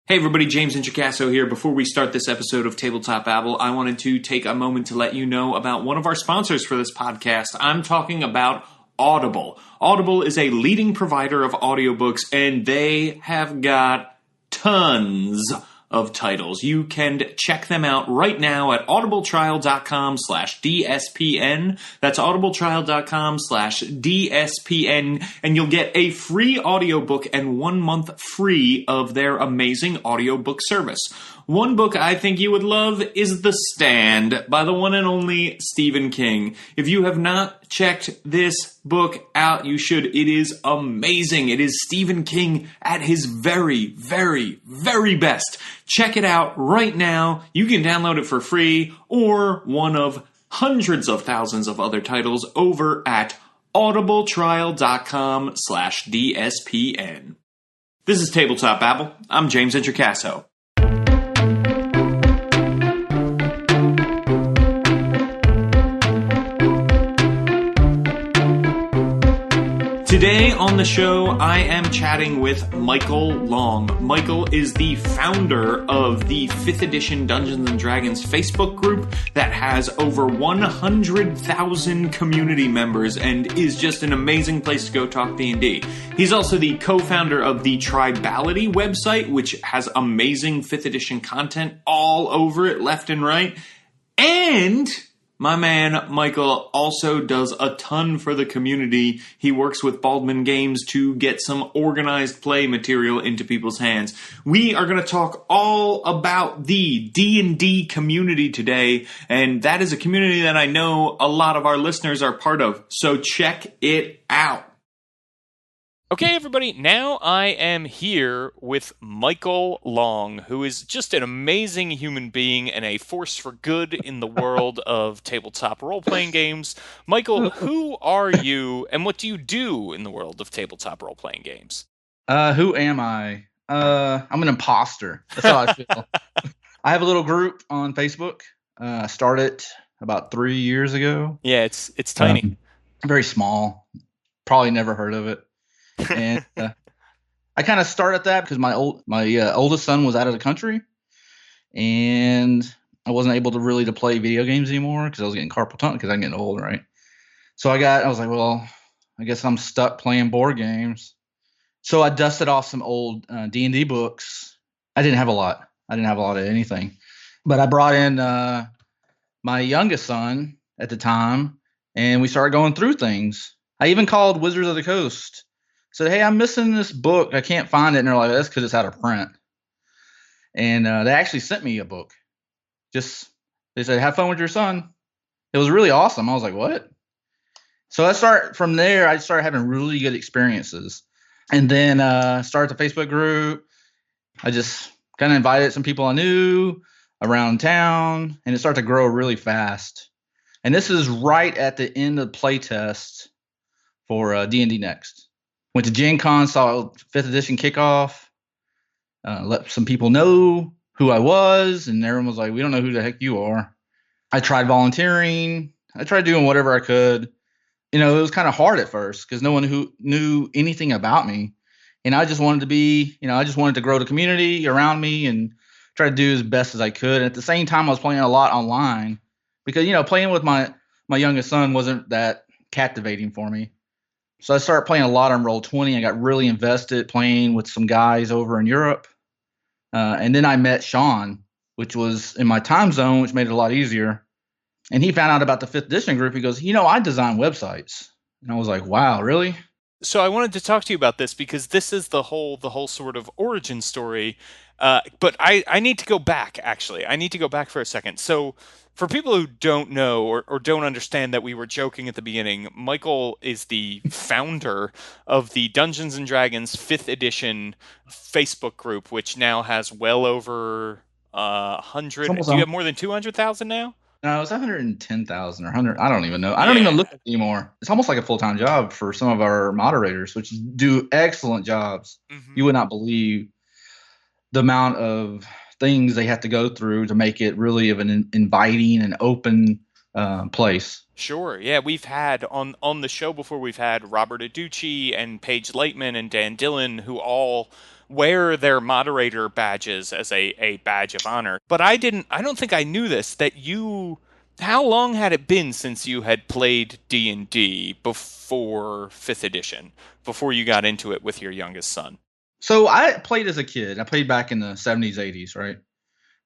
Hey everybody, James Introcaso here. Before we start this episode of Tabletop Babble, I wanted to take a moment to let you know about one of our sponsors for this podcast. I'm talking about Audible. Audible is a leading provider of audiobooks, and they have got tons of titles. You can check them out right now at audibletrial.com/DSPN. That's audibletrial.com/DSPN, and you'll get a free audiobook and 1 month free of their amazing audiobook service. One book I think you would love is The Stand by the one and only Stephen King. If you have not checked this book out, you should. It is amazing. It is Stephen King at his very, very, very best. Check it out right now. You can download it for free or one of hundreds of thousands of other titles over at audibletrial.com/DSPN. This is Tabletop Babble. I'm James Introcaso. Today on the show, I am chatting with Michael Long. Michael is the founder of the 5th edition Dungeons & Dragons Facebook group that has over 100,000 community members and is just an amazing place to go talk D&D. He's also the co-founder of the Tribality website, which has amazing 5th edition content all over it, left and right. And my man, Michael, also does a ton for the community. He works with Baldman Games to get some organized play material into people's hands. We are going to talk all about the D&D community today, and that is a community that I know a lot of our listeners are part of, so check it out. Okay, everybody, now I am here with Michael Long, who is just an amazing human being and a force for good in the world of tabletop role-playing games. Michael, who are you, and what do you do in the world of tabletop role-playing games? Who am I? I'm an imposter. That's how I feel. I have a little group on Facebook. I started about 3 years ago. Yeah, it's tiny. Very small. Probably never heard of it. And I kind of started that because my oldest son was out of the country, and I wasn't able to play video games anymore because I was getting carpal tunnel because I'm getting old, right? So I was like, well, I guess I'm stuck playing board games. So I dusted off some old D&D books. I didn't have a lot of anything, but I brought in my youngest son at the time, and we started going through things. I even called Wizards of the Coast. Said, hey, I'm missing this book. I can't find it. And they're like, that's because it's out of print. And they actually sent me a book. They said, have fun with your son. It was really awesome. I was like, what? So from there, I started having really good experiences. And then started the Facebook group. I just kind of invited some people I knew around town. And it started to grow really fast. And this is right at the end of the playtest for D&D Next. Went to Gen Con, saw 5th edition kickoff, let some people know who I was, and everyone was like, we don't know who the heck you are. I tried volunteering. I tried doing whatever I could. It was kind of hard at first because no one who knew anything about me. And I just wanted to grow the community around me and try to do as best as I could. And at the same time, I was playing a lot online because, playing with my youngest son wasn't that captivating for me. So I started playing a lot on Roll20. I got really invested playing with some guys over in Europe. And then I met Sean, which was in my time zone, which made it a lot easier. And he found out about the 5th edition group. He goes, I design websites. And I was like, wow, really? So I wanted to talk to you about this because this is the whole sort of origin story. But I need to go back, actually. I need to go back for a second. So for people who don't know or don't understand that we were joking at the beginning, Michael is the founder of the Dungeons & Dragons 5th edition Facebook group, which now has well over 100. Do you have more than 200,000 now? No, it's 110,000 or 100. I don't even know. I don't even look at it anymore. It's almost like a full-time job for some of our moderators, which do excellent jobs. Mm-hmm. You would not believe the amount of things they have to go through to make it really of an inviting and open place. Sure. Yeah, we've had on the show before, we've had Robert Aducci and Paige Lightman and Dan Dillon, who all wear their moderator badges as a badge of honor. But I don't think I knew this, that how long had it been since you had played D&D before 5th edition, before you got into it with your youngest son? So I played as a kid. I played back in the 70s, 80s, right?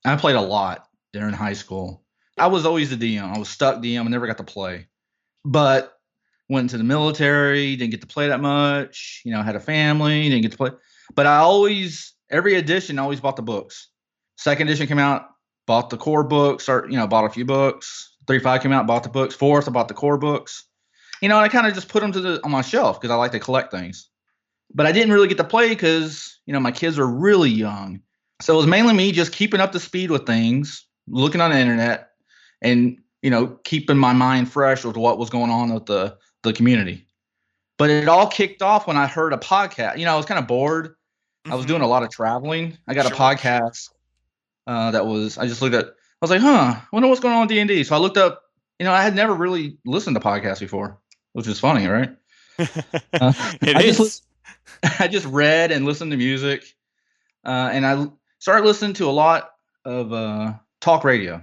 I played a lot during high school. I was always the DM. I was stuck DM. I never got to play. But went into the military, didn't get to play that much. Had a family, didn't get to play. But every edition, I always bought the books. Second edition came out, bought the core books, or, bought a few books. 3.5 came out, bought the books. Fourth, I bought the core books. And I kind of just put them on my shelf because I like to collect things. But I didn't really get to play because, my kids are really young. So it was mainly me just keeping up to speed with things, looking on the internet, and, keeping my mind fresh with what was going on with the community. But it all kicked off when I heard a podcast. I was kind of bored. Mm-hmm. I was doing a lot of traveling. I got a podcast I just looked at. I was like, I wonder what's going on with D&D. So I looked up, I had never really listened to podcasts before, which is funny, right? I just read and listened to music. And I started listening to a lot of talk radio.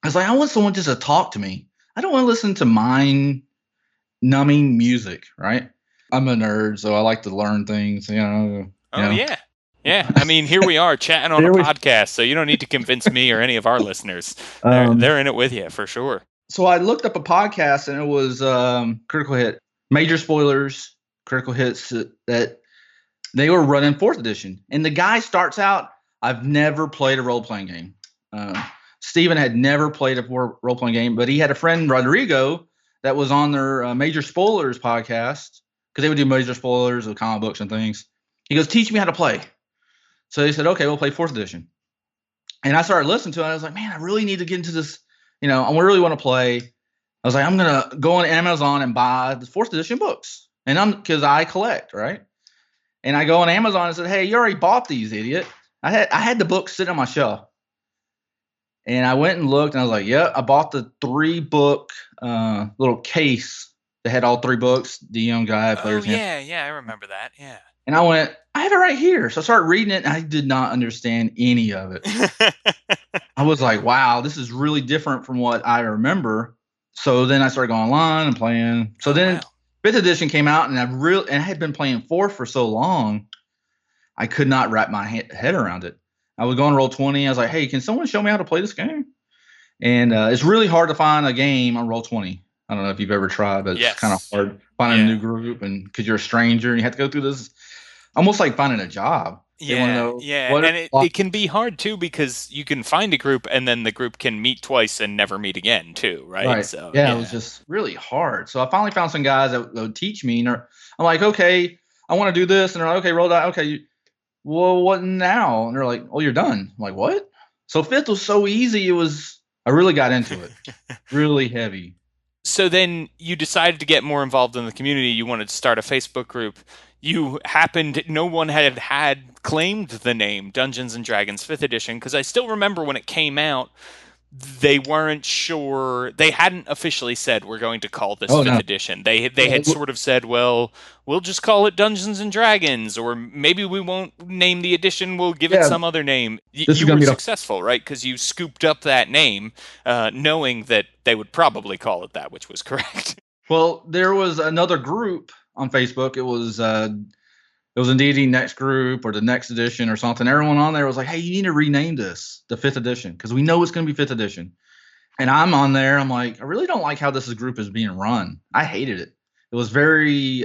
I was like, I want someone just to talk to me. I don't want to listen to mind-numbing music, right? I'm a nerd, so I like to learn things, Oh, yeah. Yeah, I mean, here we are chatting on a podcast, so you don't need to convince me or any of our listeners. They're in it with you, for sure. So I looked up a podcast, and it was Critical Hit. Major spoilers, Critical Hits, that they were running 4th edition. And the guy starts out, I've never played a role-playing game. Steven had never played a role-playing game, but he had a friend, Rodrigo, that was on their Major Spoilers podcast, because they would do major spoilers of comic books and things. He goes, teach me how to play. So they said, okay, we'll play 4th edition. And I started listening to it. And I was like, man, I really need to get into this. I really want to play. I was like, I'm going to go on Amazon and buy the 4th edition books. Because I collect, right? And I go on Amazon and said, hey, you already bought these, idiot. I had the books sitting on my shelf. And I went and looked, and I was like, yeah, I bought the 3-book little case that had all 3 books, DM Guide, Player's Handbook. Yeah, I remember that, yeah. And I went, I have it right here. So I started reading it, and I did not understand any of it. I was like, wow, this is really different from what I remember. So then I started going online and playing. So then 5th edition came out, and I had been playing 4th for so long, I could not wrap my head around it. I would go on Roll20. I was like, hey, can someone show me how to play this game? And it's really hard to find a game on Roll20. I don't know if you've ever tried, but it's kind of hard finding a new group, and because you're a stranger and you have to go through this, almost like finding a job. And it can be hard too, because you can find a group and then the group can meet twice and never meet again too, right? So it was just really hard. So I finally found some guys that would teach me, and I'm like, okay, I want to do this, and they're like, okay, roll that, okay. Well, what now? And they're like, oh, you're done. I'm like, what? So 5th was so easy. I really got into it. Really heavy. So then you decided to get more involved in the community. You wanted to start a Facebook group. No one had claimed the name Dungeons and Dragons 5th edition, because I still remember when it came out, they weren't sure. They hadn't officially said we're going to call this 5th edition. They had sort of said, well, we'll just call it Dungeons and Dragons, or maybe we won't name the edition. We'll give it some other name. You were successful, right? Because you scooped up that name, knowing that they would probably call it that, which was correct. Well, there was another group on Facebook. It was a D&D Next group or the Next edition or something. Everyone on there was like, hey, you need to rename this the 5th edition, because we know it's going to be 5th edition. And I'm on there. I'm like, I really don't like how this group is being run. I hated it. It was very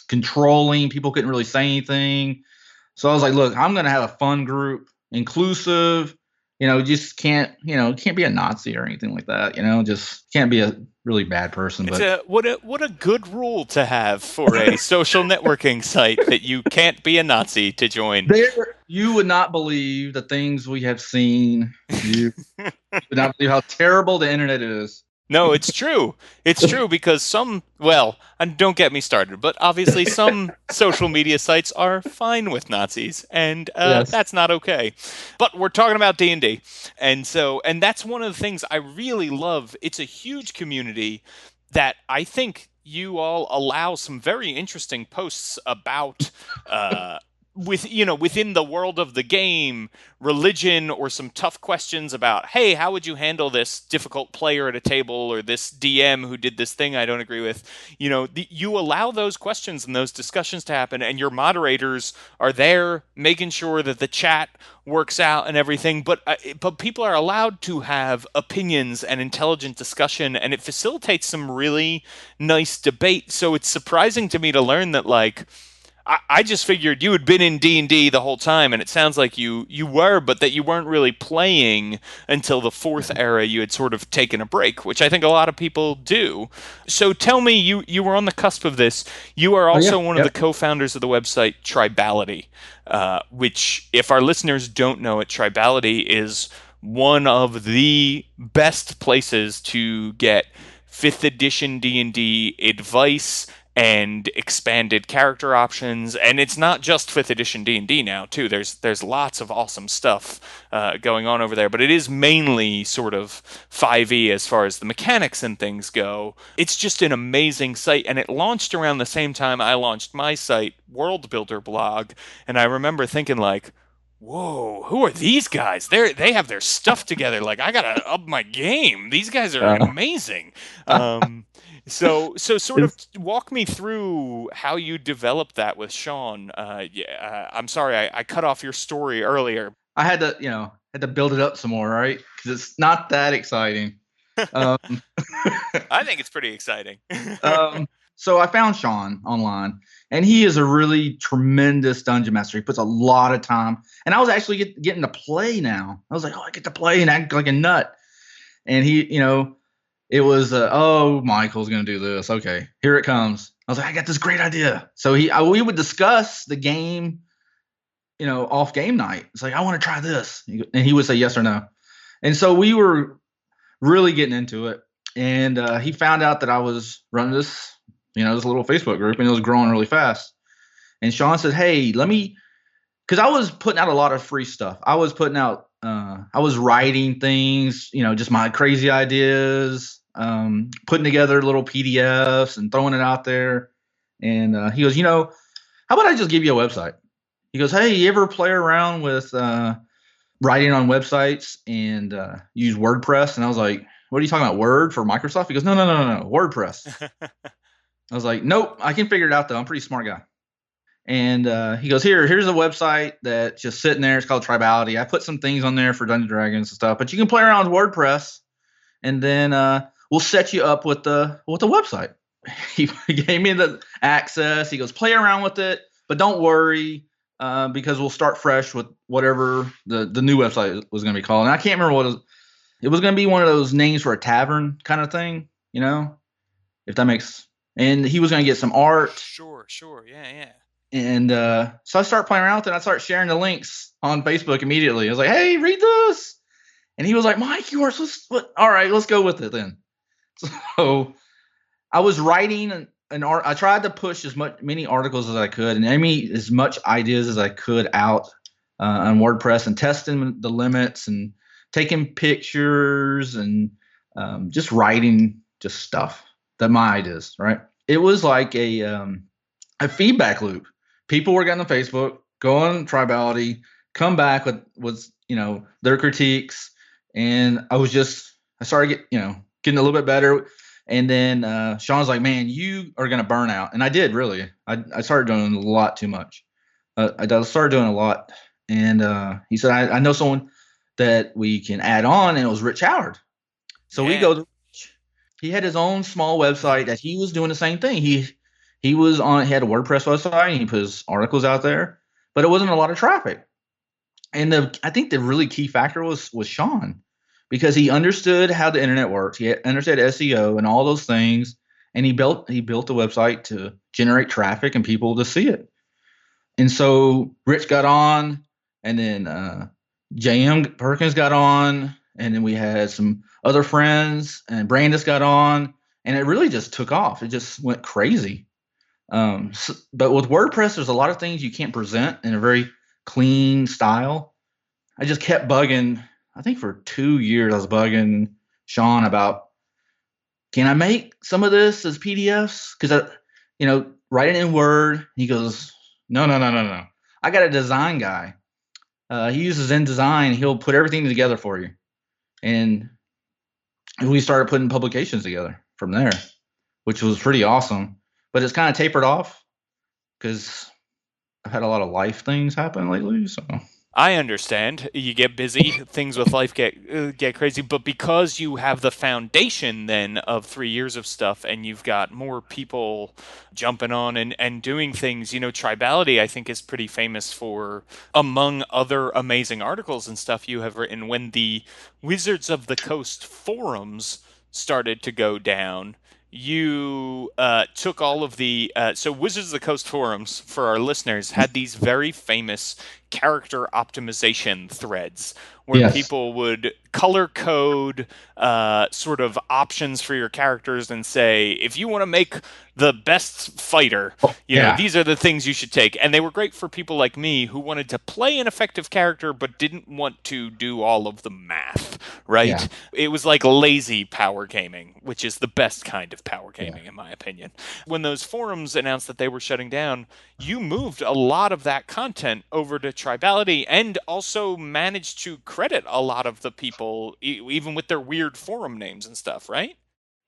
controlling. People couldn't really say anything. So I was like, look, I'm going to have a fun group, inclusive. Just can't be a Nazi or anything like that. Just can't be a really bad person. What a good rule to have for a social networking site, that you can't be a Nazi to join. You would not believe the things we have seen. You would not believe how terrible the internet is. No, it's true. It's true, because and don't get me started, but obviously some social media sites are fine with Nazis, and that's not okay. But we're talking about D&D, and that's one of the things I really love. It's a huge community that I think you all allow some very interesting posts about within the world of the game, religion, or some tough questions about, hey, how would you handle this difficult player at a table, or this DM who did this thing I don't agree with. You allow those questions and those discussions to happen, and your moderators are there making sure that the chat works out and everything. But people are allowed to have opinions and intelligent discussion, and it facilitates some really nice debate. So it's surprising to me to learn that, like, I just figured you had been in D&D the whole time, and it sounds like you were, but that you weren't really playing until the fourth era. You had sort of taken a break, which I think a lot of people do. So tell me, you were on the cusp of this. You are Oh yeah, also one of the yep. co-founders of the website Tribality, which, if our listeners don't know it, Tribality is one of the best places to get fifth edition D&D advice and expanded character options. And it's not just fifth edition D&D now too. There's lots of awesome stuff going on over there, but it is mainly sort of 5e as far as the mechanics and things go. It's just an amazing site, and it launched around the same time I launched my site, World Builder Blog. And I remember thinking, like, whoa, who are these guys? They have their stuff together. Like, I gotta up my game. These guys are Uh, amazing. So sort of it's, walk me through how you developed that with Sean. I'm sorry I cut off your story earlier. I had to build it up some more, right? Because it's not that exciting. Um, I think it's pretty exciting. so I found Sean online, and he is a really tremendous dungeon master. He puts a lot of time, and I was actually getting to play now. I was like, oh, I get to play and act like a nut. And it was, oh, Michael's gonna do this. Okay, here it comes. I was like, I got this great idea. So we would discuss the game, off game night. It's like, I want to try this, and he would say yes or no. And so we were really getting into it. And he found out that I was running this little Facebook group, and it was growing really fast. And Sean said, hey, because I was putting out a lot of free stuff. I was writing things, just my crazy ideas, putting together little PDFs and throwing it out there. And he goes, how about I just give you a website? He goes, hey, you ever play around with writing on websites and use WordPress? And I was like, what are you talking about, Word for Microsoft? He goes, no, WordPress. I was like, nope, I can figure it out, though. I'm a pretty smart guy. And he goes, here's a website that's just sitting there. It's called Tribality. I put some things on there for Dungeons & Dragons and stuff, but you can play around with WordPress, and then we'll set you up with the website. He gave me the access. He goes, play around with it, but don't worry, because we'll start fresh with whatever the new website was going to be called. And I can't remember what it was going to be. One of those names for a tavern kind of thing, if that makes. And he was going to get some art. Sure, yeah. And so I start playing around with it. I start sharing the links on Facebook immediately. I was like, hey, read this. And he was like, Mike, you are so all right, let's go with it then. So I was writing an art. I tried to push many articles as I could, and as much ideas as I could out on WordPress, and testing the limits and taking pictures and just writing just stuff my ideas, right? It was like a feedback loop. People were getting on Facebook, go on Tribality, come back with their critiques, and I started getting a little bit better. And then Sean's like, man, you are gonna burn out, and I did really. I started doing a lot too much. I started doing a lot, and he said, I know someone that we can add on, and it was Rich Howard. So we go to Rich. He had his own small website that he was doing the same thing. He had a WordPress website, and he put his articles out there, but it wasn't a lot of traffic. And I think the really key factor was Sean, because he understood how the internet works. He understood SEO and all those things, and he built a website to generate traffic and people to see it. And so Rich got on, and then J.M. Perkins got on, and then we had some other friends, and Brandis got on, and it really just took off. It just went crazy. But with WordPress, there's a lot of things you can't present in a very clean style. I just kept bugging. I think for 2 years I was bugging Sean about, can I make some of this as PDFs? Because write it in Word. He goes, no. I got a design guy. He uses InDesign. He'll put everything together for you, and we started putting publications together from there, which was pretty awesome. But it's kind of tapered off because I've had a lot of life things happen lately. So I understand. You get busy, things with life get crazy, but because you have the foundation then of 3 years of stuff, and you've got more people jumping on and doing things, Tribality I think is pretty famous for, among other amazing articles and stuff you have written, when the Wizards of the Coast forums started to go down. You took all of the so Wizards of the Coast forums, for our listeners, had these very famous character optimization threads where yes, people would color code sort of options for your characters and say, if you want to make the best fighter, oh, yeah, these are the things you should take. And they were great for people like me who wanted to play an effective character but didn't want to do all of the math, yeah, right? It was like lazy power gaming, which is the best kind of power yeah. gaming, in my opinion. When those forums announced that they were shutting down, you moved a lot of that content over to Tribality and also managed to credit a lot of the people, even with their weird forum names and stuff, right?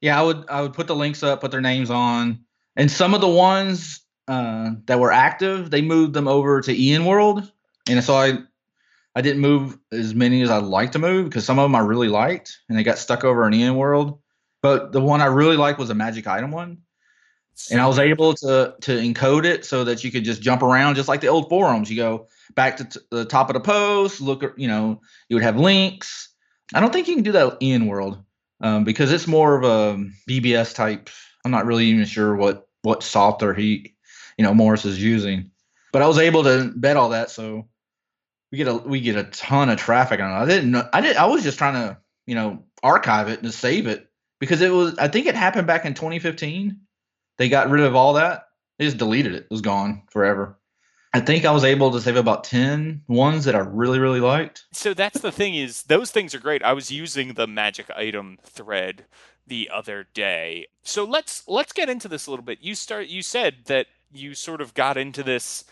Yeah, I would put the links up, put their names on, and some of the ones that were active, they moved them over to Ian World, and so I didn't move as many as I'd like to move because some of them I really liked, and they got stuck over in Ian World. But the one I really liked was a magic item one, and I So was good. able to encode it so that you could just jump around just like the old forums. You go back to the top of the post, look, you would have links. I don't think you can do that in World because it's more of a BBS type. I'm not really even sure what software Morris is using, but I was able to bet all that, so we get a ton of traffic on it. I didn't know, I was just trying to archive it and save it because I think it happened back in 2015. They got rid of all that. They just deleted it. It was gone forever. I think I was able to save about 10 ones that I really, really liked. So that's the thing, is those things are great. I was using the magic item thread the other day. So let's get into this a little bit. You said that you sort of got into this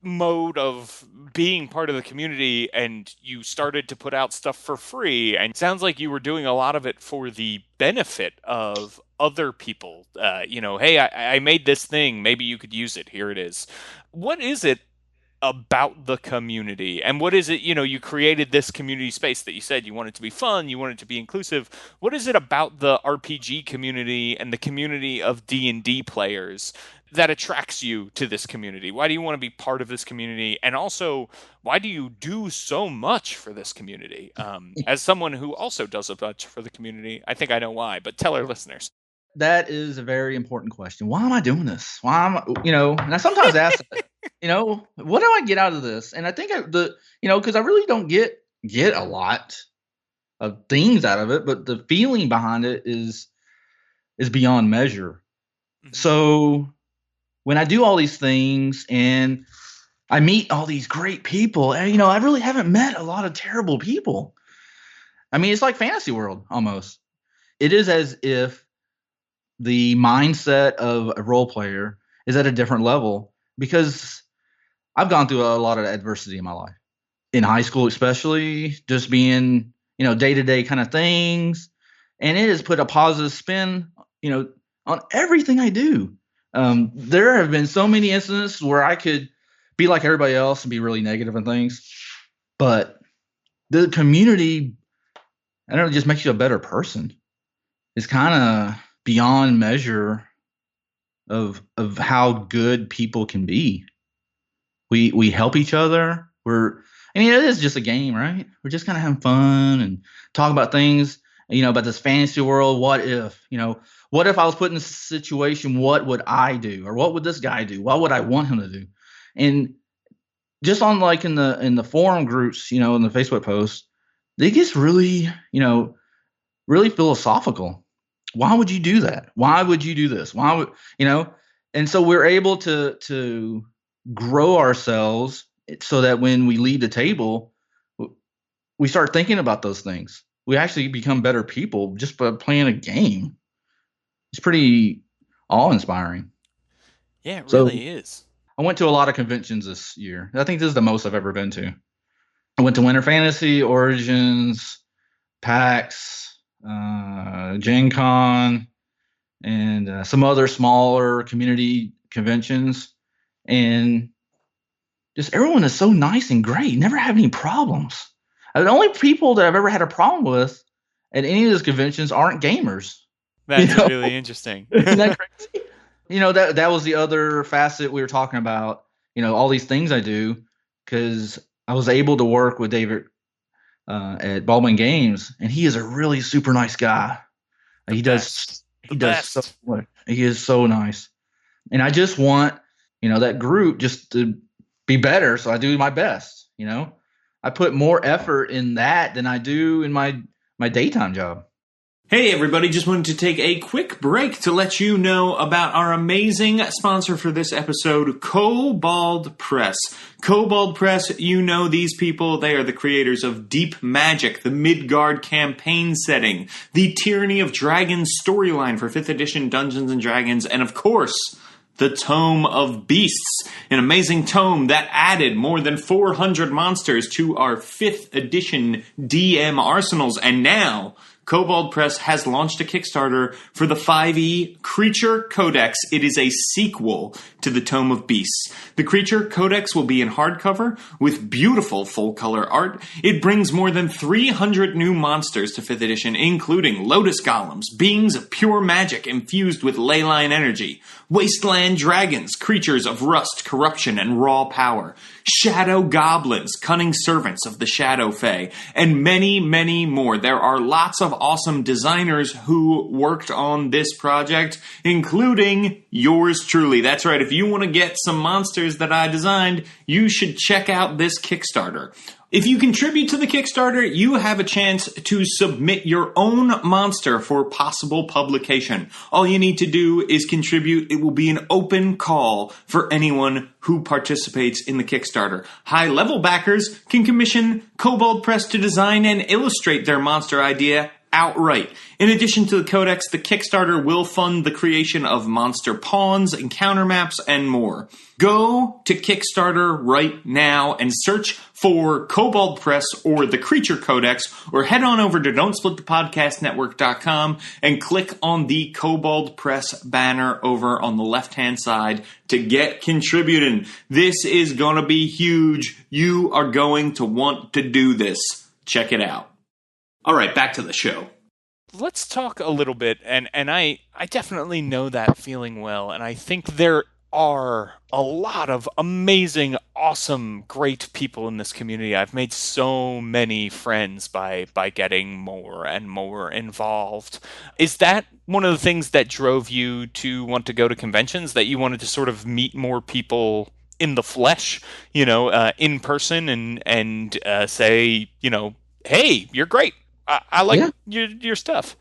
mode of being part of the community and you started to put out stuff for free, and it sounds like you were doing a lot of it for the benefit of other people. Hey, I made this thing, maybe you could use it, here it is. What is it about the community, and what is it, you created this community space that you said you want it to be fun, you want it to be inclusive. What is it about the RPG community and the community of D&D players that attracts you to this community? Why do you want to be part of this community, and also why do you do so much for this community? As someone who also does a bunch for the community, I think I know why, but tell our listeners. That is a very important question. Why am I doing this? Why am and I sometimes ask that, what do I get out of this? And I think because I really don't get a lot of things out of it, but the feeling behind it is beyond measure. Mhm. So when I do all these things and I meet all these great people, and I really haven't met a lot of terrible people. I mean, it's like fantasy world almost. It is as if the mindset of a role player is at a different level because I've gone through a lot of adversity in my life. In high school especially, just being, day-to-day kind of things, and it has put a positive spin, on everything I do. There have been so many instances where I could be like everybody else and be really negative and things, but the community, I don't know, just makes you a better person. It's kind of beyond measure of how good people can be. We help each other. It is just a game, right? We're just kind of having fun and talk about things, about this fantasy world. What if I was put in this situation? What would I do, or what would this guy do? What would I want him to do? And just on like in the forum groups, in the Facebook posts, it gets really, really philosophical. Why would you do that? Why would you do this? Why would you know? And so we're able to grow ourselves so that when we leave the table, we start thinking about those things. We actually become better people just by playing a game. It's pretty awe inspiring. Yeah, it So really is. I went to a lot of conventions this year. I think this is the most I've ever been to. I went to Winter Fantasy, Origins, PAX, Gen Con, and some other smaller community conventions. And just everyone is so nice and great. Never have any problems. The only people that I've ever had a problem with at any of those conventions aren't gamers. That's really interesting. Isn't that crazy? That was the other facet we were talking about. All these things I do because I was able to work with David at Baldwin Games, and he is a really super nice guy. He is so nice, and I just want that group just to be better. So I do my best. I put more effort in that than I do in my daytime job. Hey everybody, just wanted to take a quick break to let you know about our amazing sponsor for this episode, Kobold Press. Kobold Press, you know these people. They are the creators of Deep Magic, the Midgard campaign setting, the Tyranny of Dragons storyline for 5th edition Dungeons & Dragons, and of course, the Tome of Beasts, an amazing tome that added more than 400 monsters to our 5th edition DM arsenals, and now Kobold Press has launched a Kickstarter for the 5e Creature Codex. It is a sequel to the Tome of Beasts. The Creature Codex will be in hardcover with beautiful full-color art. It brings more than 300 new monsters to 5th edition, including Lotus Golems, beings of pure magic infused with ley line energy, wasteland dragons, creatures of rust, corruption, and raw power, shadow goblins, cunning servants of the Shadow Fae, and many, many more. There are lots of awesome designers who worked on this project, including yours truly. That's right, if you want to get some monsters that I designed, you should check out this Kickstarter. If you contribute to the Kickstarter, you have a chance to submit your own monster for possible publication. All you need to do is contribute. It will be an open call for anyone who participates in the Kickstarter. High-level backers can commission Kobold Press to design and illustrate their monster idea outright. In addition to the Codex, the Kickstarter will fund the creation of monster pawns, encounter maps, and more. Go to Kickstarter right now and search for Kobold Press or the Creature Codex, or head on over to Don'tSplitThePodcastNetwork.com and click on the Kobold Press banner over on the left-hand side to get contributing. This is going to be huge. You are going to want to do this. Check it out. All right, back to the show. Let's talk a little bit, and I definitely know that feeling well, and I think there are a lot of amazing, awesome, great people in this community. I've made so many friends by getting more and more involved. Is that one of the things that drove you to want to go to conventions, that you wanted to sort of meet more people in the flesh, in person, and say, hey, you're great. I like your stuff.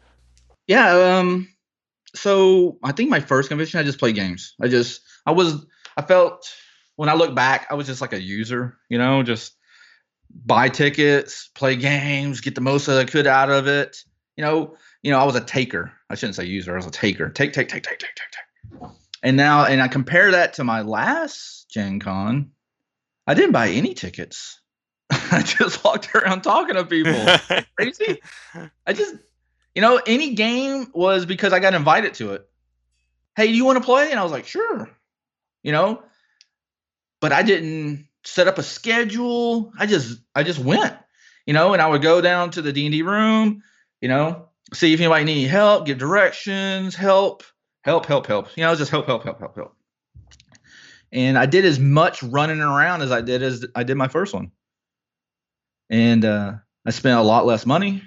Yeah. So I think my first convention, I just played games. I felt when I look back, I was just like a user, just buy tickets, play games, get the most that I could out of it. I was a taker. I shouldn't say user. I was a taker. Take. And I compare that to my last Gen Con. I didn't buy any tickets. I just walked around talking to people. Crazy. I just, any game was because I got invited to it. Hey, do you want to play? And I was like, sure. But I didn't set up a schedule. I just went, and I would go down to the D&D room, see if anybody needed help, give directions, help. Just help. And I did as much running around as I did my first one. And I spent a lot less money,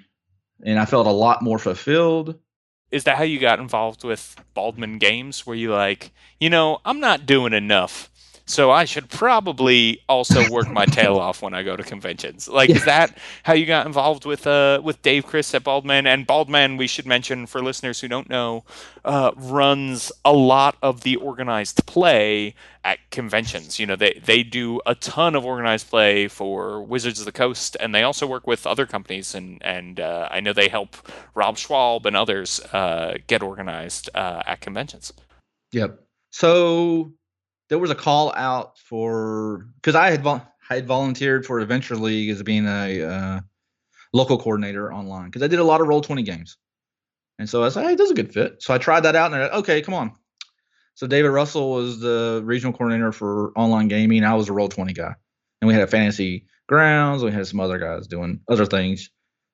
and I felt a lot more fulfilled. Is that how you got involved with Baldwin Games? Were you like, I'm not doing enough, so I should probably also work my tail off when I go to conventions? Like, Is that how you got involved with Dave Chris at Baldwin? And Baldwin, we should mention for listeners who don't know, runs a lot of the organized play at conventions. They do a ton of organized play for Wizards of the Coast, and they also work with other companies, and I know they help Rob Schwalb and others get organized at conventions. Yep. So there was a call out for, because I had volunteered for Adventure League as being a local coordinator online, because I did a lot of Roll20 games. And so I said, hey, this is a good fit. So I tried that out, and they're like, okay, come on. So David Russell was the regional coordinator for online gaming. I was a Roll20 guy. And we had a fantasy grounds. We had some other guys doing other things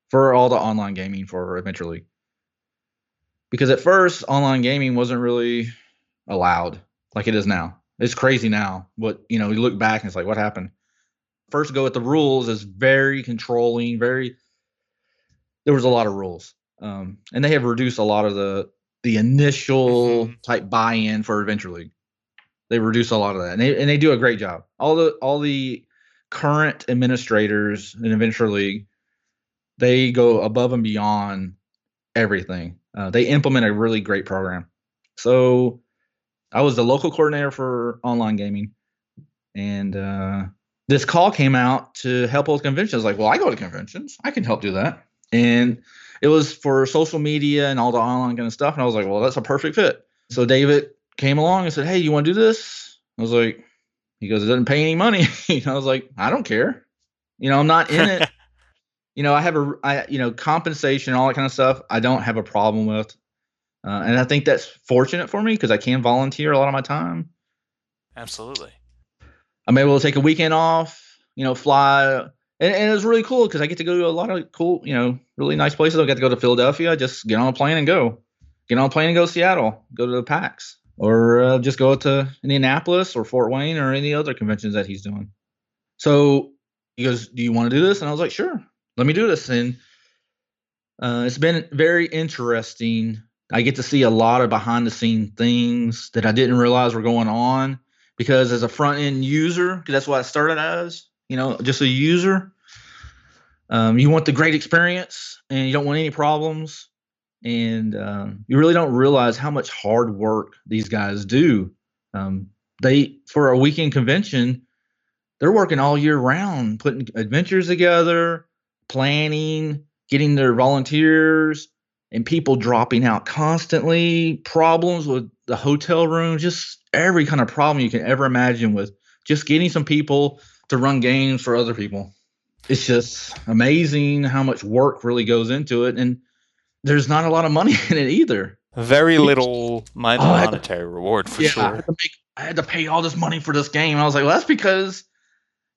for all the online gaming for Adventure League. Because at first, online gaming wasn't really allowed like it is now. It's crazy now. But, you look back and it's like, what happened? First go at the rules is very controlling, there was a lot of rules. And they have reduced a lot of the initial type buy-in for Adventure League. They reduce a lot of that, and they do a great job. All the current administrators in Adventure League, they go above and beyond everything. They implement a really great program. So I was the local coordinator for online gaming, and this call came out to help with conventions. I was like, well, I go to conventions. I can help do that. And it was for social media and all the online kind of stuff. And I was like, well, that's a perfect fit. So David came along and said, hey, you want to do this? I was like, he goes, it doesn't pay any money. I was like, I don't care. I'm not in it. I have compensation, all that kind of stuff. I don't have a problem with. And I think that's fortunate for me because I can volunteer a lot of my time. Absolutely. I'm able to take a weekend off, fly. And it was really cool because I get to go to a lot of cool, really nice places. I got to go to Philadelphia, just get on a plane and go. Get on a plane and go to Seattle, go to the PAX, or just go to Indianapolis or Fort Wayne or any other conventions that he's doing. So he goes, do you want to do this? And I was like, sure, let me do this. And it's been very interesting. I get to see a lot of behind the scene things that I didn't realize were going on because as a front end user, because that's what I started as, just a user, you want the great experience and you don't want any problems. And you really don't realize how much hard work these guys do. For a weekend convention, they're working all year round, putting adventures together, planning, getting their volunteers, and people dropping out constantly, problems with the hotel room, just every kind of problem you can ever imagine with just getting some people to run games for other people. It's just amazing how much work really goes into it. And there's not a lot of money in it either. Very little monetary reward for sure. I had to pay all this money for this game. I was like, well, that's because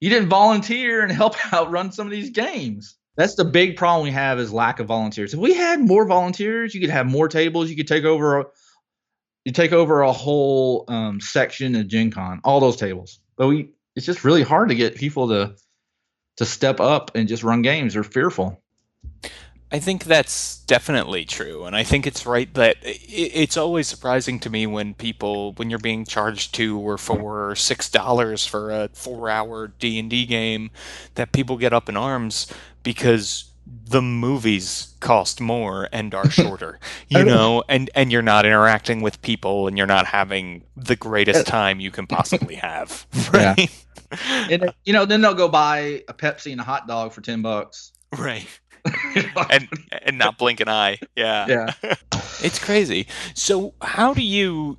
you didn't volunteer and help out run some of these games. That's the big problem we have is lack of volunteers. If we had more volunteers, you could have more tables. You could take over a whole section of Gen Con, all those tables. But it's just really hard to get people to step up and just run games. They're fearful. I think that's definitely true, and I think it's right that it's always surprising to me when you're being charged $2 or $4 or $6 for a 4-hour D&D game, that people get up in arms because the movies cost more and are shorter, and you're not interacting with people and you're not having the greatest time you can possibly have, right? Yeah. And, then they'll go buy a Pepsi and a hot dog for $10. Right. and not blink an eye. Yeah. It's crazy. So how do you,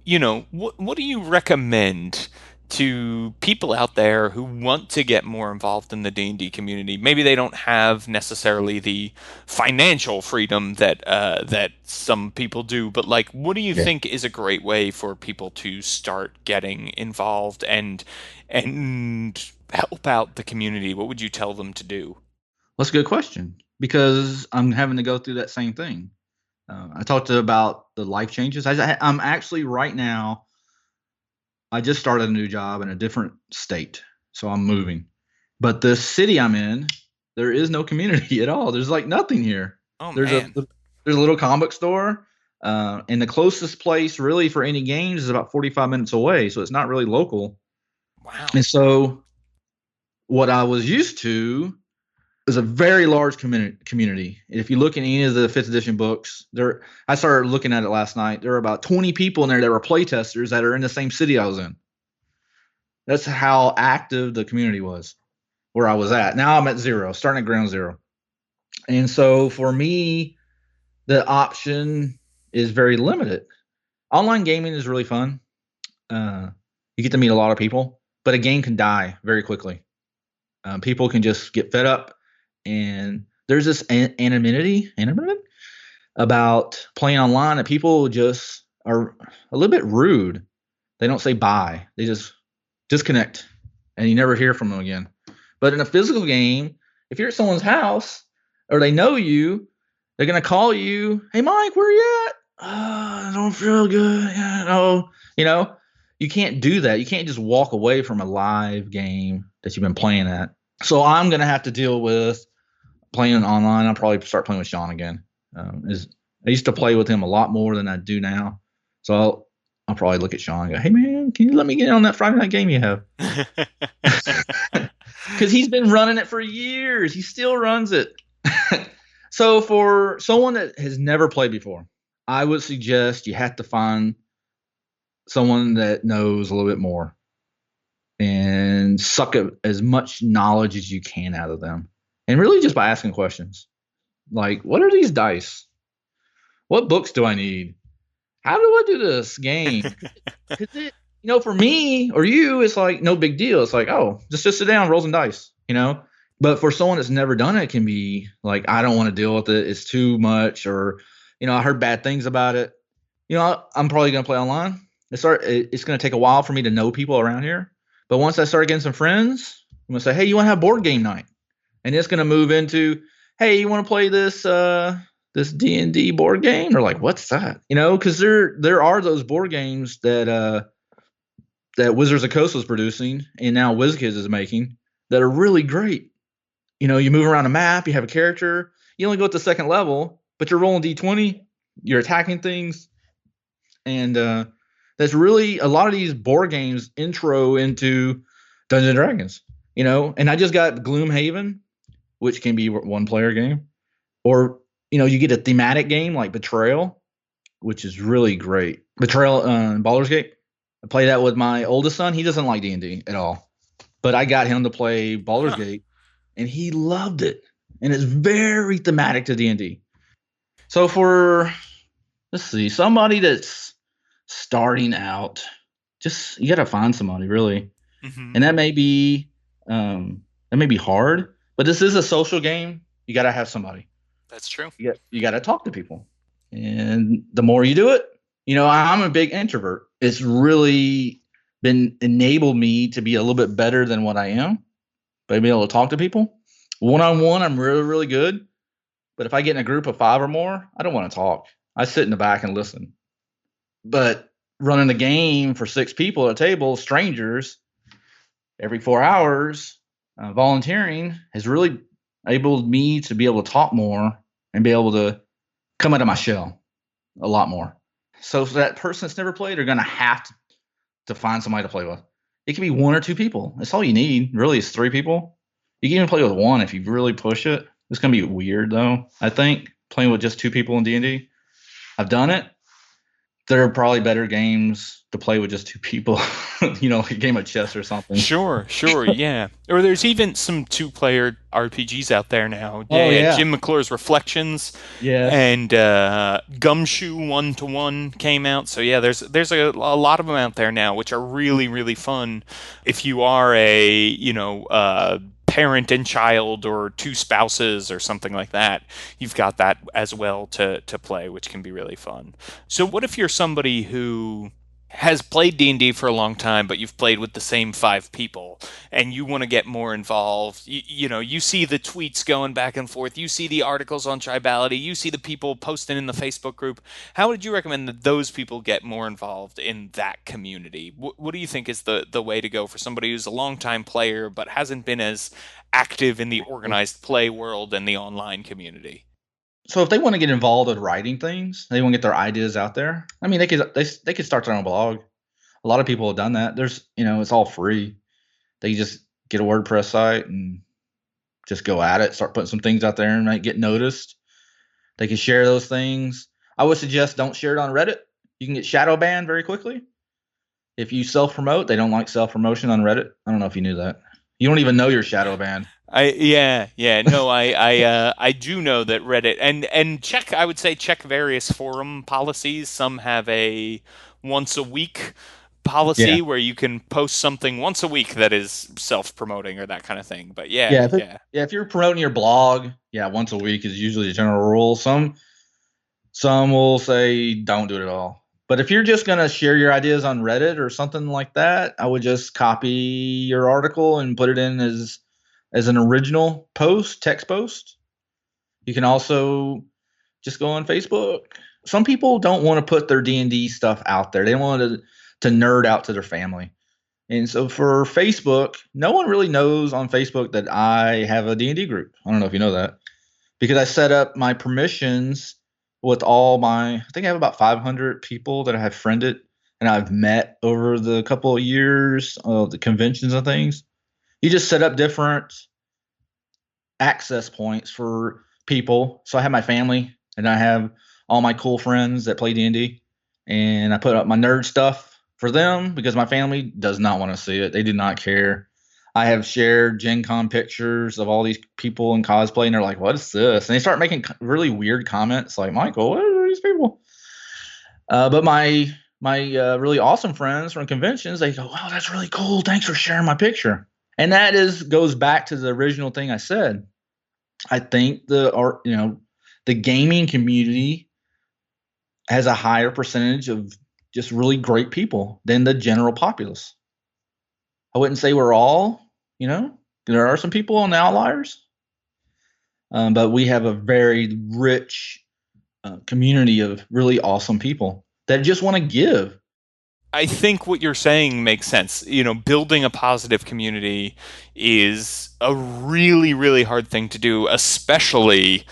what do you recommend to people out there who want to get more involved in the D&D community? Maybe they don't have necessarily the financial freedom that some people do, but what do you think is a great way for people to start getting involved and help out the community? What would you tell them to do? That's a good question. Because I'm having to go through that same thing. I talked about the life changes. I'm actually right now, I just started a new job in a different state. So I'm moving. But the city I'm in, there is no community at all. There's nothing here. Oh, there's a little comic store. And the closest place really for any games is about 45 minutes away. So it's not really local. Wow. And so what I was used to is a very large community. If you look in any of the 5th edition books, I started looking at it last night. There were about 20 people in there that were playtesters that are in the same city I was in. That's how active the community was where I was at. Now I'm at zero, starting at ground zero. And so for me, the option is very limited. Online gaming is really fun. You get to meet a lot of people, but a game can die very quickly. People can just get fed up, and there's this anonymity about playing online that people just are a little bit rude. They don't say bye. They just disconnect, and you never hear from them again. But in a physical game, if you're at someone's house or they know you, they're gonna call you. Hey, Mike, where you at? I don't feel good. Yeah, no, you can't do that. You can't just walk away from a live game that you've been playing at. So I'm gonna have to deal with playing online. I'll probably start playing with Sean again. I used to play with him a lot more than I do now. So I'll probably look at Sean and go, "Hey man, can you let me get on that Friday night game you have?" Because he's been running it for years. He still runs it. So for someone that has never played before, I would suggest you have to find someone that knows a little bit more and suck up as much knowledge as you can out of them. And really just by asking questions. Like, what are these dice? What books do I need? How do I do this game? Because for me or you, it's like no big deal. It's like, oh, just sit down, roll some dice, But for someone that's never done it, it can be like, I don't want to deal with it. It's too much, or I heard bad things about it. I'm probably gonna play online. It's gonna take a while for me to know people around here. But once I start getting some friends, I'm gonna say, hey, you want to have board game night? And it's gonna move into, hey, you want to play this this D&D board game? Or like, what's that? Because there are those board games that Wizards of the Coast was producing, and now WizKids is making, that are really great. You move around a map, you have a character, you only go at the second level, but you're rolling D20, you're attacking things, and that's really a lot of these board games intro into Dungeons and Dragons. And I just got Gloomhaven, which can be a one-player game, or you get a thematic game like Betrayal, which is really great. Betrayal Baldur's Gate. I play that with my oldest son. He doesn't like D&D at all, but I got him to play Baldur's Gate, and he loved it. And it's very thematic to D&D. So let's see, somebody that's starting out, you got to find somebody really, and that may be hard. But this is a social game. You got to have somebody. That's true. You got to talk to people, and the more you do it, I'm a big introvert. It's really enabled me to be a little bit better than what I am by being able to talk to people. One-on-one, I'm really, really good. But if I get in a group of 5 or more, I don't want to talk. I sit in the back and listen. But running a game for 6 people at a table, strangers, every 4 hours, volunteering has really enabled me to be able to talk more and be able to come out of my shell a lot more. So for that person that's never played, they're going to have to find somebody to play with. It can be 1 or 2 people. That's all you need. Really, it's 3 people. You can even play with 1 if you really push it. It's going to be weird, though, I think, playing with just 2 people in D&D. I've done it. There are probably better games to play with just 2 people, like a game of chess or something. Sure, yeah. Or there's even some 2-player RPGs out there now. Yeah. Jim McClure's Reflections. Yeah. And Gumshoe 1-to-1 came out. So yeah, there's a lot of them out there now, which are really, really fun. If you are a parent and child, or 2 spouses or something like that, you've got that as well to play, which can be really fun. So what if you're somebody who has played D&D for a long time, but you've played with the same 5 people, and you want to get more involved? You see the tweets going back and forth, you see the articles on Tribality, you see the people posting in the Facebook group. How would you recommend that those people get more involved in that community? What do you think is the way to go for somebody who's a long-time player but hasn't been as active in the organized play world and the online community? So if they want to get involved in writing things, they want to get their ideas out there. I mean, they could start their own blog. A lot of people have done that. There's, it's all free. They just get a WordPress site and just go at it, start putting some things out there and might get noticed. They can share those things. I would suggest don't share it on Reddit. You can get shadow banned very quickly. If you self-promote, they don't like self-promotion on Reddit. I don't know if you knew that. You don't even know you're shadow banned. I do know that Reddit and I would say check various forum policies. Some have a once a week policy Yeah. where you can post something once a week that is self-promoting or that kind of thing. But Yeah, yeah. if you're promoting your blog, yeah, once a week is usually the general rule. Some will say don't do it at all. But if you're just gonna share your ideas on Reddit or something like that, I would just copy your article and put it in as an original post, text post. You can also just go on Facebook. Some people don't want to put their D&D stuff out there. They don't want to nerd out to their family. And so for Facebook, no one really knows on Facebook that I have a D&D group. I don't know if you know that. Because I set up my permissions with I think I have about 500 people that I have friended and I've met over the couple of years of the conventions and things. You just set up different access points for people. So I have my family and I have all my cool friends that play D&D, and I put up my nerd stuff for them because my family does not want to see it. They do not care. I have shared Gen Con pictures of all these people in cosplay, and they're like, "What is this?" And they start making really weird comments like, "Michael, what are these people?" But my really awesome friends from conventions, they go, "Wow, that's really cool. Thanks for sharing my picture." And that goes back to the original thing I said. I think the gaming community has a higher percentage of just really great people than the general populace. I wouldn't say we're all, there are some people on the outliers, but we have a very rich community of really awesome people that just want to give. I think what you're saying makes sense. Building a positive community is a really, really hard thing to do, especially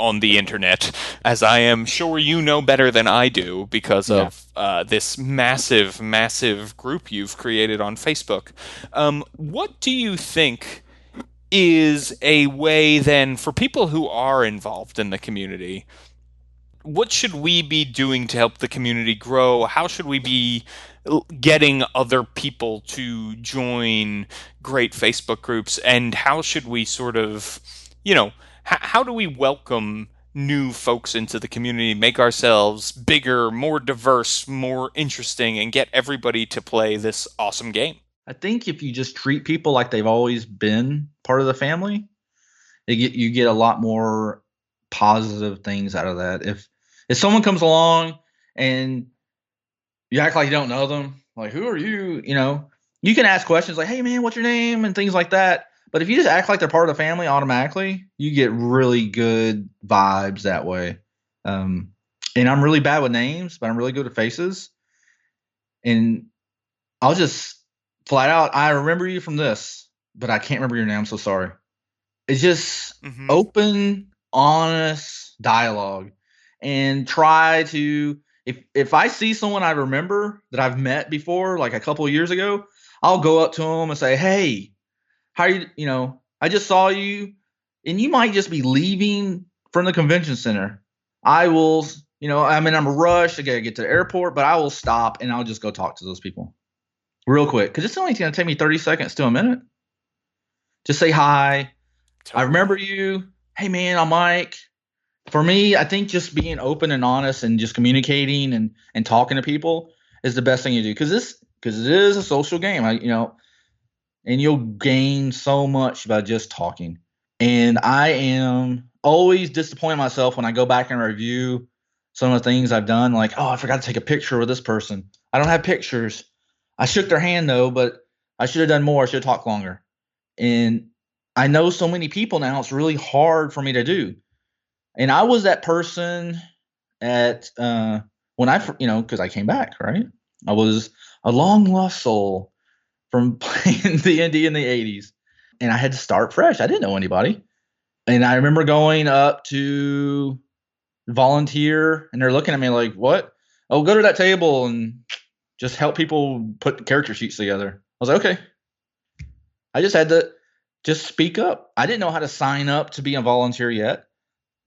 on the internet, as I am sure you know better than I do because Yeah. of this massive, massive group you've created on Facebook. What do you think is a way then for people who are involved in the community? What should we be doing to help the community grow? How should we be getting other people to join great Facebook groups? And how should we sort of, how do we welcome new folks into the community, make ourselves bigger, more diverse, more interesting, and get everybody to play this awesome game? I think if you just treat people like they've always been part of the family, you get a lot more positive things out of that. If someone comes along and you act like you don't know them, like, who are you? You can ask questions like, "Hey man, what's your name?" and things like that. But if you just act like they're part of the family automatically, you get really good vibes that way. And I'm really bad with names, but I'm really good at faces. And I'll just flat out, I remember you from this, but I can't remember your name. I'm so sorry. It's just open, honest dialogue, and try to, if I see someone I remember that I've met before, like a couple of years ago, I'll go up to them and say, "Hey, how are you? I just saw you," and you might just be leaving from the convention center. I will, I'm in a rush. I gotta get to the airport, but I will stop and I'll just go talk to those people real quick because it's only going to take me 30 seconds to a minute. Just say hi. I remember you. Hey man, I'm Mike. For me, I think just being open and honest and just communicating and talking to people is the best thing you do because it is a social game. And you'll gain so much by just talking. And I am always disappointed myself when I go back and review some of the things I've done. Like, oh, I forgot to take a picture with this person. I don't have pictures. I shook their hand though, but I should have done more. I should have talked longer. And I know so many people now, it's really hard for me to do. And I was that person at when because I came back, right? I was a long lost soul from playing D&D in the 80s. And I had to start fresh. I didn't know anybody. And I remember going up to volunteer, and they're looking at me like, "What? Oh, go to that table and just help people put character sheets together." I was like, "Okay." I just had to just speak up. I didn't know how to sign up to be a volunteer yet.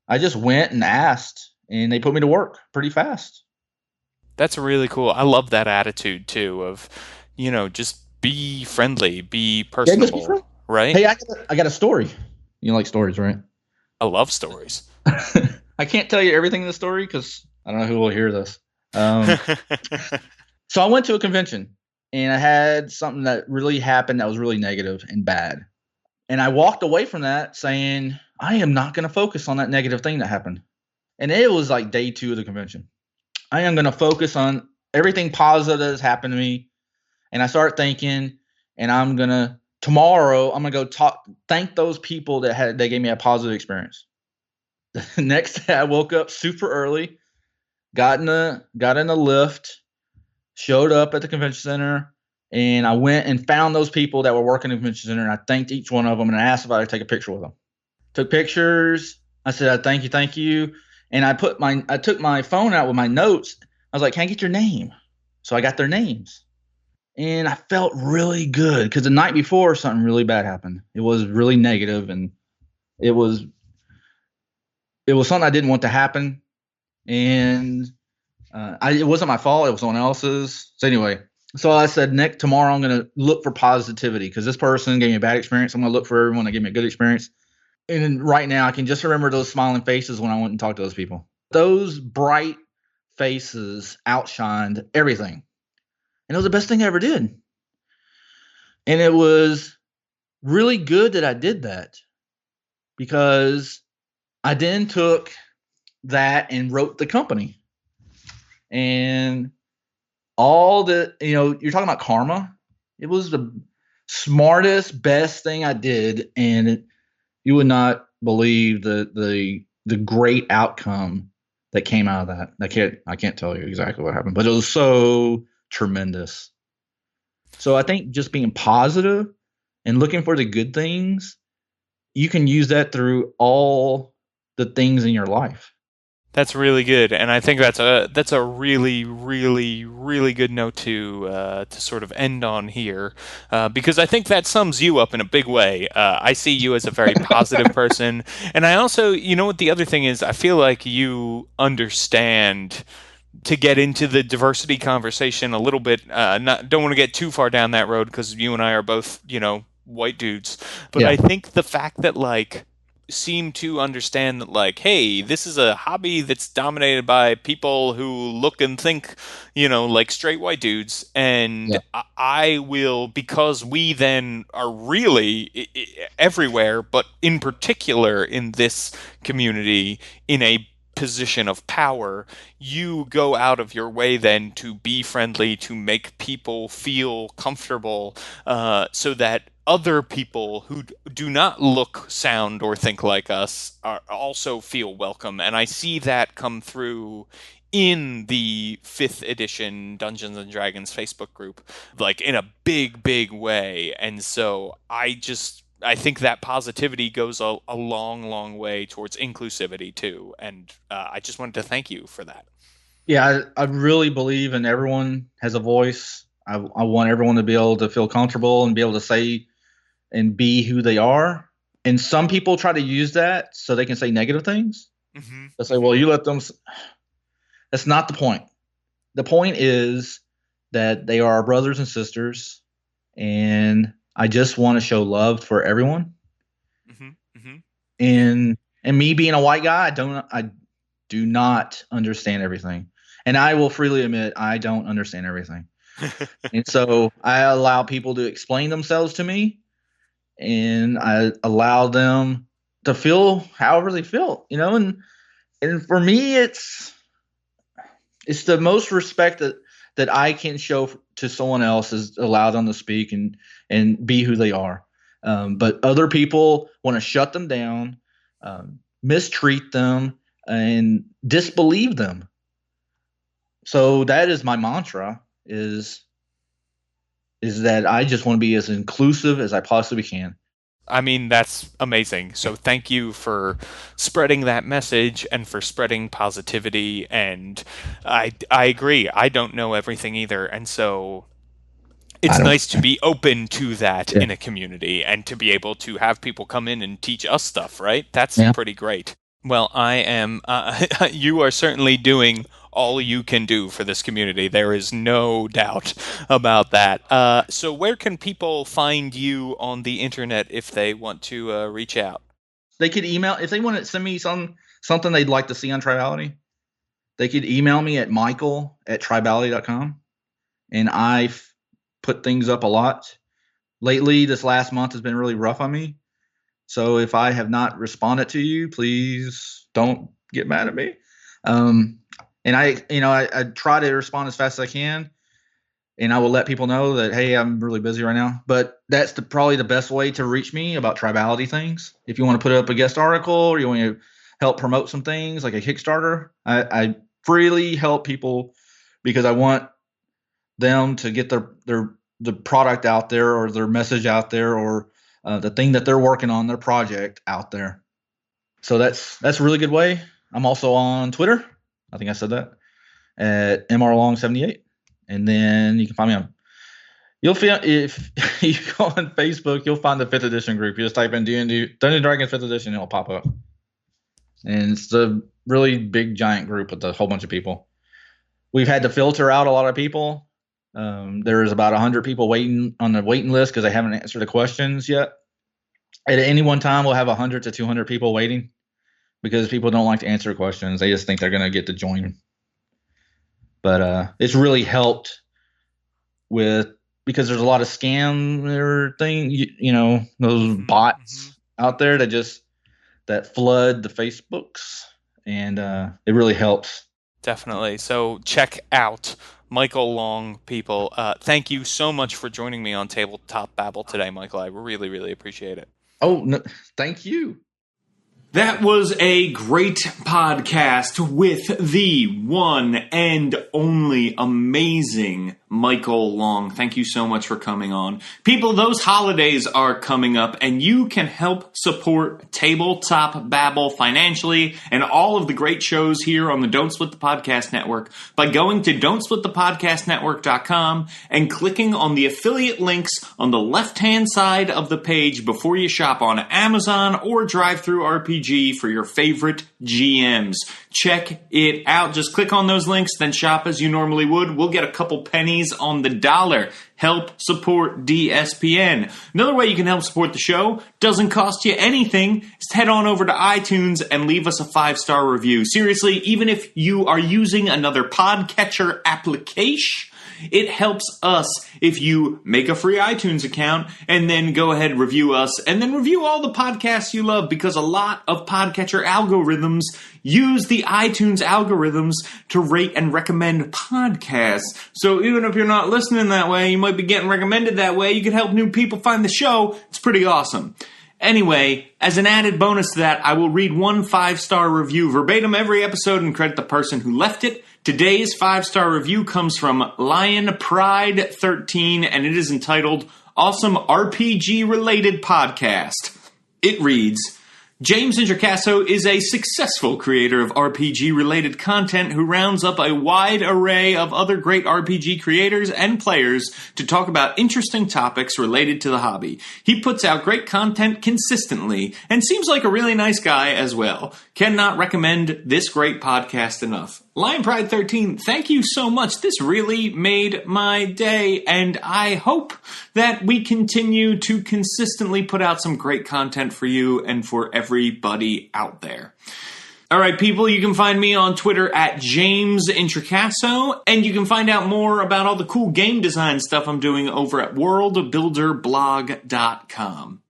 I just went and asked, and they put me to work pretty fast. That's really cool. I love that attitude too of, just be friendly, be personable, right? Hey, I got a story. You like stories, right? I love stories. I can't tell you everything in the story because I don't know who will hear this. So I went to a convention, and I had something that really happened that was really negative and bad. And I walked away from that saying, I am not going to focus on that negative thing that happened. And it was like day 2 of the convention. I am going to focus on everything positive that has happened to me. And I start thinking, and tomorrow, I'm going to go thank those people that gave me a positive experience. The next day, I woke up super early, got in the lift, showed up at the convention center, and I went and found those people that were working in the convention center, and I thanked each one of them, and I asked if I could take a picture with them. Took pictures. I said, thank you. And I took my phone out with my notes. I was like, can I get your name? So I got their names. And I felt really good because the night before something really bad happened. It was really negative, and it was something I didn't want to happen. And it wasn't my fault. It was someone else's. So anyway, so I said, Nick, tomorrow I'm going to look for positivity because this person gave me a bad experience. I'm going to look for everyone that gave me a good experience. And right now I can just remember those smiling faces when I went and talked to those people. Those bright faces outshined everything. And it was the best thing I ever did. And it was really good that I did that because I then took that and wrote the company. And you're talking about karma. It was the smartest, best thing I did. And you would not believe the great outcome that came out of that. I can't tell you exactly what happened, but it was so tremendous. So I think just being positive and looking for the good things, you can use that through all the things in your life. That's really good, and I think that's a really, really, really good note to sort of end on here, because I think that sums you up in a big way. I see you as a very positive person, and I also, what the other thing is, I feel like you understand. To get into the diversity conversation a little bit, don't want to get too far down that road because you and I are both, white dudes. But Yeah. I think the fact that seem to understand that hey, this is a hobby that's dominated by people who look and think like straight white dudes, and Yeah. I will, because we then are really everywhere, but in particular in this community in a position of power, you go out of your way then to be friendly, to make people feel comfortable, so that other people who do not look, sound, or think like us also feel welcome. And I see that come through in the 5th edition Dungeons and Dragons Facebook group, in a big, big way. And so I think that positivity goes a long, long way towards inclusivity too. And I just wanted to thank you for that. Yeah, I really believe in everyone has a voice. I want everyone to be able to feel comfortable and be able to say and be who they are. And some people try to use that so they can say negative things. Mm-hmm. They'll say, well, you let them. That's not the point. The point is that they are our brothers and sisters. And I just want to show love for everyone. Mm-hmm. Mm-hmm. And me being a white guy, I do not understand everything. And I will freely admit I don't understand everything. And so I allow people to explain themselves to me, and I allow them to feel however they feel, and for me it's the most respect that I can show to someone else is allow them to speak and be who they are. But other people want to shut them down, mistreat them, and disbelieve them. So that is my mantra is that I just want to be as inclusive as I possibly can. I mean, that's amazing. So thank you for spreading that message and for spreading positivity. And I agree. I don't know everything either. And so it's nice to be open to that in a community and to be able to have people come in and teach us stuff, right? That's pretty great. Well, I am, you are certainly doing all you can do for this community. There is no doubt about that. So where can people find you on the internet if they want to reach out? They could email, if they want to send me something they'd like to see on Tribality, they could email me at michael@tribality.com. And I put things up a lot. Lately, this last month has been really rough on me. So if I have not responded to you, please don't get mad at me. And I try to respond as fast as I can, and I will let people know that, hey, I'm really busy right now. But that's probably the best way to reach me about tribality things. If you want to put up a guest article or you want to help promote some things like a Kickstarter, I freely help people because I want them to get the product out there or their message out there or the thing that they're working on, their project out there. So that's a really good way. I'm also on Twitter. I think I said that at mrlong78. And then you can find me on. If you go on Facebook, you'll find the 5th edition group. You just type in D&D Dungeons & Dragons 5th edition, and it'll pop up. And it's a really big, giant group with a whole bunch of people. We've had to filter out a lot of people. There's about 100 people waiting on the waiting list because they haven't answered the questions yet. At any one time, we'll have 100 to 200 people waiting because people don't like to answer questions. They just think they're going to get to join. But it's really helped because there's a lot of scam thing, those bots out there that flood the Facebooks, and it really helps. Definitely. So check out Michael Long, people. Thank you so much for joining me on Tabletop Babble today, Michael. I really, really appreciate it. Oh, no, thank you. That was a great podcast with the one and only amazing Michael Long. Thank you so much for coming on. People, those holidays are coming up, and you can help support Tabletop Babble financially and all of the great shows here on the Don't Split the Podcast Network by going to don'tsplitthepodcastnetwork.com and clicking on the affiliate links on the left-hand side of the page before you shop on Amazon or DriveThru RPG for your favorite GMs. Check it out. Just click on those links, then shop as you normally would. We'll get a couple pennies on the dollar. Help support DSPN. Another way you can help support the show, doesn't cost you anything, is to head on over to iTunes and leave us a 5-star review. Seriously, even if you are using another podcatcher application, it helps us if you make a free iTunes account and then go ahead and review us and then review all the podcasts you love, because a lot of podcatcher algorithms use the iTunes algorithms to rate and recommend podcasts. So even if you're not listening that way, you might be getting recommended that way. You can help new people find the show. It's pretty awesome. Anyway, as an added bonus to that, I will read one 5-star review verbatim every episode and credit the person who left it. Today's 5-star review comes from Lion Pride 13, and it is entitled Awesome RPG Related Podcast. It reads, James Introcaso is a successful creator of RPG-related content who rounds up a wide array of other great RPG creators and players to talk about interesting topics related to the hobby. He puts out great content consistently and seems like a really nice guy as well. Cannot recommend this great podcast enough. Lion Pride 13, thank you so much. This really made my day, and I hope that we continue to consistently put out some great content for you and for everybody out there. All right, people, you can find me on Twitter at James Introcaso, and you can find out more about all the cool game design stuff I'm doing over at worldbuilderblog.com.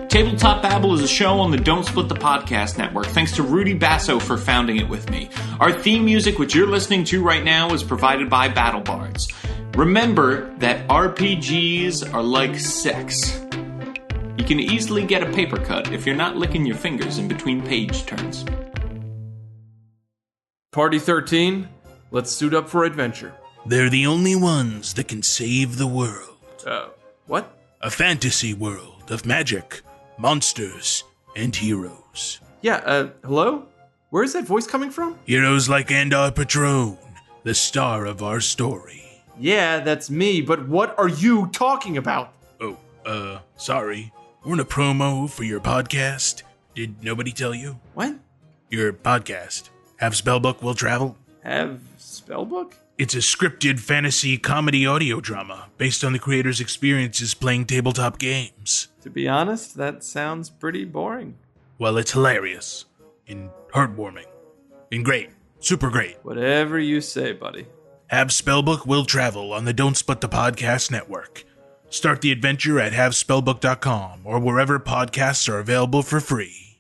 Tabletop Babble is a show on the Don't Split the Podcast Network, thanks to Rudy Basso for founding it with me. Our theme music, which you're listening to right now, is provided by Battle Bards. Remember that RPGs are like sex. You can easily get a paper cut if you're not licking your fingers in between page turns. Party 13, let's suit up for adventure. They're the only ones that can save the world. What? A fantasy world of magic, monsters, and heroes. Yeah, hello? Where is that voice coming from? Heroes like Andar Patron, the star of our story. Yeah, that's me, but what are you talking about? Oh, sorry. We're in a promo for your podcast. Did nobody tell you? What? Your podcast. Have Spellbook Will Travel? Have Spellbook? It's a scripted fantasy comedy audio drama based on the creator's experiences playing tabletop games. To be honest, that sounds pretty boring. Well, it's hilarious and heartwarming and great. Super great. Whatever you say, buddy. Have Spellbook will travel on the Don't Split the Podcast network. Start the adventure at havespellbook.com or wherever podcasts are available for free.